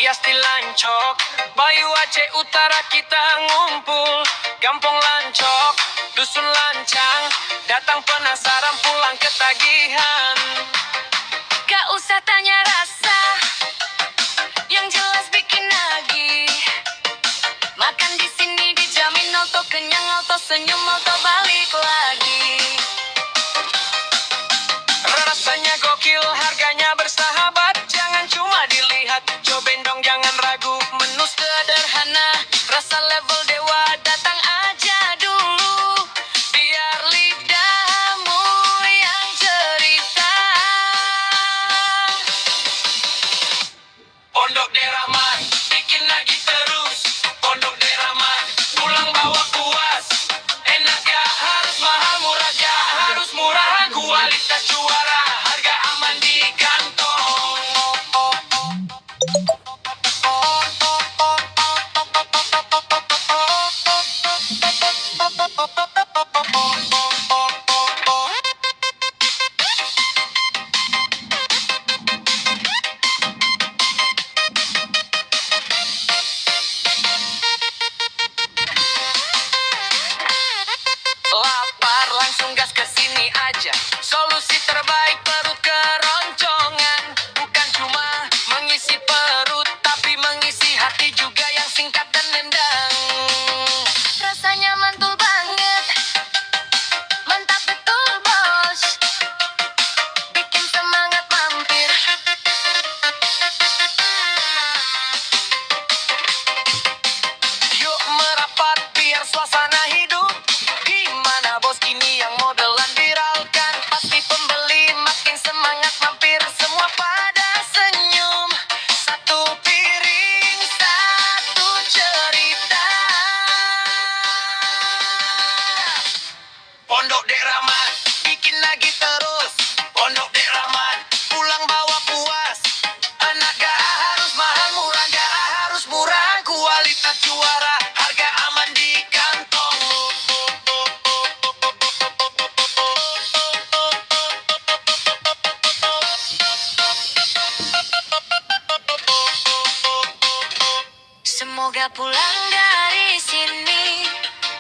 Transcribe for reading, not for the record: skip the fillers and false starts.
Ias di Lancok, Bayu Aceh Utara kita ngumpul. Kampung Lancok, dusun lancang, datang penasaran pulang ketagihan. Gak usah tanya rasa, yang jelas bikin nagih. Makan di sini dijamin auto kenyang, auto senyum, auto balik lagi. Rasanya gokil, harganya bersahabat. Jangan cuma dilihat, cobain dong jangan ragu. Menu sederhana, rasa level dewa. Datang aja dulu, biar lidahmu yang cerita. Pondok Deraman, bikin lagi terus. Pondok Deraman, pulang bawa puas. Enak ya, harus mahal, murah ya, harus murah. Kualitas juara, harga aman di kantong. Lapar langsung gas ke sini aja. Solusi terbaik perut keroncongan. Bukan cuma mengisi perut, tapi mengisi hati juga yang singkat dan nendang. Rasanya mantul banget, mantap betul bos. Bikin semangat mampir. Yuk merapat biar suasana hidup. Gimana bos ini yang modelan viralkan? Pasti pembeli makin semangat mampir. Semua pada senyum. Satu piring, satu cerita. Pondok Deraman, bikin lagi terus. Pondok Deraman, pulang bawa puas. Anak gak harus mahal, murah gak harus murah. Kualitas juara, harga aman di kantong. Semoga pulang dari sini